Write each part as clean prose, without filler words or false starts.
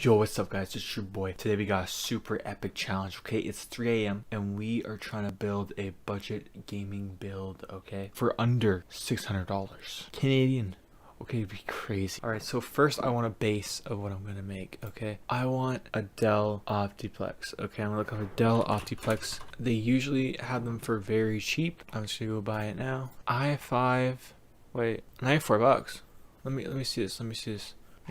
Yo, what's up guys, it's your boy. Today we got a super epic challenge, okay? It's 3 a.m. and we are trying to build a budget gaming build, okay? For under $600 Canadian. Okay, it'd be crazy. Alright, so first I want a base of what I'm gonna make, okay? I want a Dell Optiplex, okay? I'm gonna look up a Dell Optiplex. They usually have them for very cheap. I'm just gonna go buy it now. i5, wait, $94. Let me see this, Let me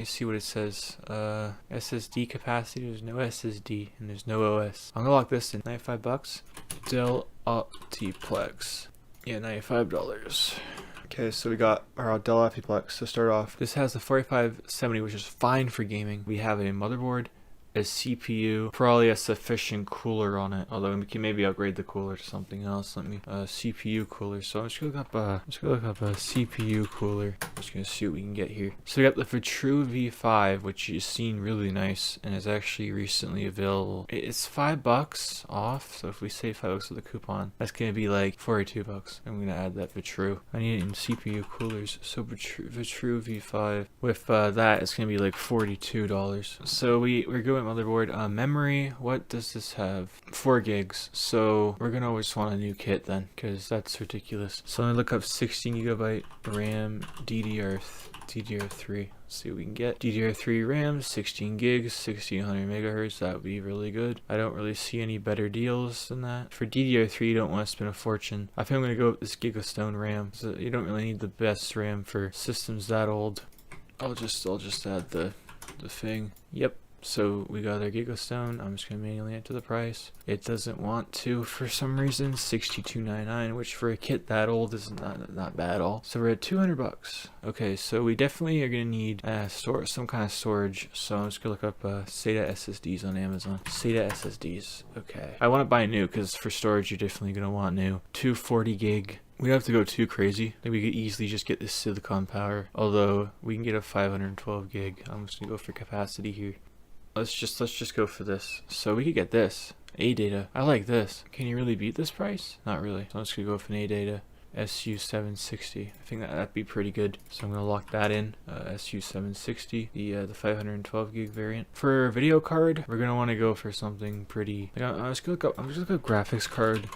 see what it says. SSD capacity, there's no SSD and there's no OS. I'm gonna lock this in. $95. Dell Optiplex. Yeah, $95. Okay, so we got our Dell Optiplex to start off. This has a 4570, which is fine for gaming. We have a motherboard, a CPU, probably a sufficient cooler on it, although we can maybe upgrade the cooler to something else. Let me CPU cooler. So I'm just gonna look up a CPU cooler. I'm just gonna see what we can get here. So we got the Vitru V5, which is seen really nice and is actually recently available. It's $5 off, so if we save $5 with a coupon, that's gonna be like $42. I'm gonna add that Vitru. I need it in CPU coolers, so Vitru V5 with that, it's gonna be like $42. So we're going motherboard. Memory, what does this have? 4 gigs. So we're gonna always want a new kit then, because that's ridiculous. So I'm gonna look up 16GB RAM DDR3. Let's see what we can get. DDR3 RAM, 16 gigs, 1600 megahertz. That would be really good. I don't really see any better deals than that. For DDR3, you don't want to spend a fortune. I think I'm gonna go with this Gigastone RAM. So you don't really need the best RAM for systems that old. I'll just add the thing. Yep. So we got our Gigastone. I'm just gonna manually enter the price. It doesn't want to for some reason. $62.99, which for a kit that old is not bad at all. So we're at $200. Okay, so we definitely are gonna need some kind of storage. So I'm just gonna look up SATA SSDs on Amazon. SATA SSDs. Okay, I want to buy new because for storage you're definitely gonna want new. 240 gig. We don't have to go too crazy. I think we could easily just get this silicon power. Although we can get a 512 gig. I'm just gonna go for capacity here. Let's just go for this. So we could get this ADATA. I like this. Can you really beat this price? Not really. So I'm just gonna go for an ADATA SU760. I think that'd be pretty good. So I'm gonna lock that in. SU760, the 512 gig variant. For video card, we're gonna want to go for something pretty. Like, I'm just gonna look up graphics card,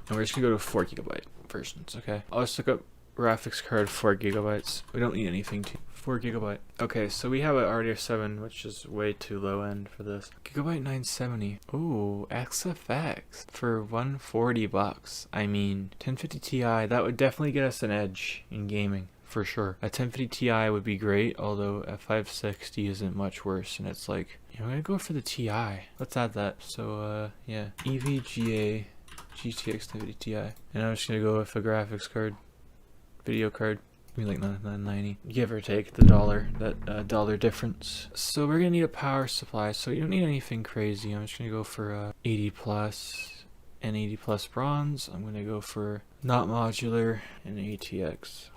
and we're just gonna go to 4GB versions. Okay. I'll just look up graphics card 4GB. We don't need anything to 4GB. Okay, so we have an RDR 7, which is way too low end for this. Gigabyte 970. Ooh, XFX for $140. I mean, 1050 Ti, that would definitely get us an edge in gaming. For sure. A 1050 Ti would be great, although a 560 isn't much worse, and it's like, I'm gonna go for the Ti. Let's add that. So, yeah. EVGA GTX 1050 Ti. And I'm just gonna go with a graphics card, video card. Like $9.90, give or take the dollar, that dollar difference. So we're gonna need a power supply, so you don't need anything crazy. I'm just gonna go for 80 plus and 80 plus bronze. I'm gonna go for not modular and ATX.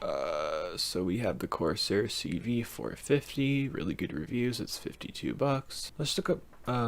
So we have the Corsair CV450, really good reviews. It's $52. Let's look up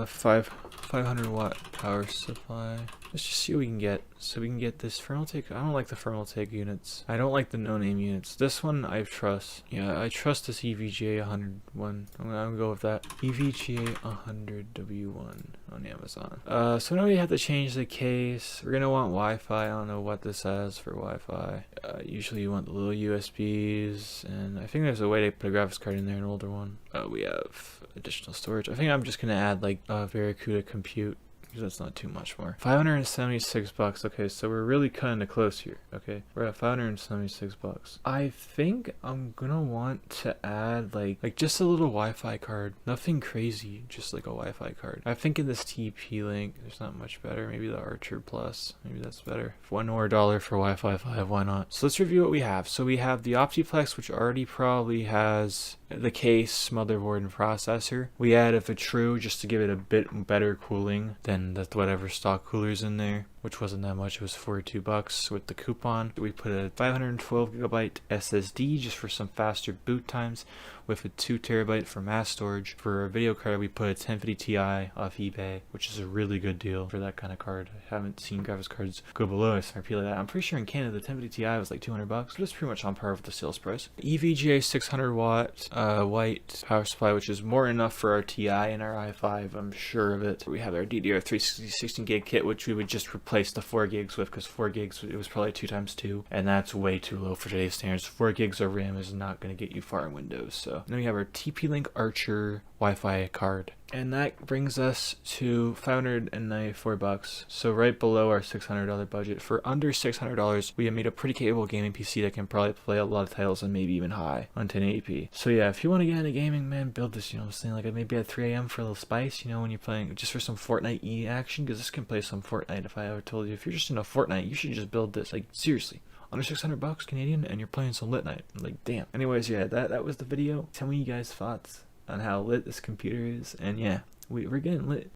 500 watt power supply. Let's just see what we can get. So we can get this Thermaltake. I don't like the Thermaltake units. I don't like the no-name units. This one I trust. Yeah, I trust this EVGA 101. I'm gonna go with that. EVGA 100W1 on Amazon. So now we have to change the case. We're gonna want Wi-Fi. I don't know what this has for Wi-Fi. Usually you want the little USBs, and I think there's a way to put a graphics card in there, an older one. We have additional storage. I think I'm just gonna add like Barracuda compute, because that's not too much more. $576. Okay, so we're really cutting it close here. Okay, we're at $576. I think I'm gonna want to add like just a little Wi-Fi card. Nothing crazy, just like a Wi-Fi card. I think in this TP link, there's not much better. Maybe the Archer Plus. Maybe that's better. $1 more for Wi-Fi 5. Why not? So let's review what we have. So we have the Optiplex, which already probably has the case, motherboard, and processor. We add a Vitru just to give it a bit better cooling than whatever stock cooler's in there. which wasn't that much. It was $42 with the coupon. We put a 512 gigabyte SSD just for some faster boot times, with a 2 terabyte for mass storage. For a video card, we put a 1050 Ti off eBay, which is a really good deal for that kind of card. I haven't seen graphics cards go below a SRP like that. I'm pretty sure in Canada the 1050 Ti was like $200, but it's pretty much on par with the sales price. EVGA 600 watt white power supply, which is more than enough for our Ti and our i5. I'm sure of it. We have our DDR3 16 gig kit, which we would just replace the 4 gigs with, because 4 gigs it was probably 2x2, and that's way too low for today's standards. 4 gigs of RAM is not going to get you far in Windows. So then we have our TP-Link Archer Wi-Fi card, and that brings us to $594, so right below our $600 budget. For under $600, we have made a pretty capable gaming PC that can probably play a lot of titles and maybe even high on 1080p. So yeah, if you want to get into gaming, man, build this. You know what I'm saying? Like maybe at 3 a.m. for a little spice, you know, when you're playing just for some Fortnite E action, because this can play some Fortnite. If I ever told you, if you're just into Fortnite, you should just build this. Like seriously. Under $600 Canadian, and you're playing some Litnite. Like, damn. Anyways, yeah, that was the video. Tell me you guys' thoughts on how lit this computer is, and yeah, we're getting lit.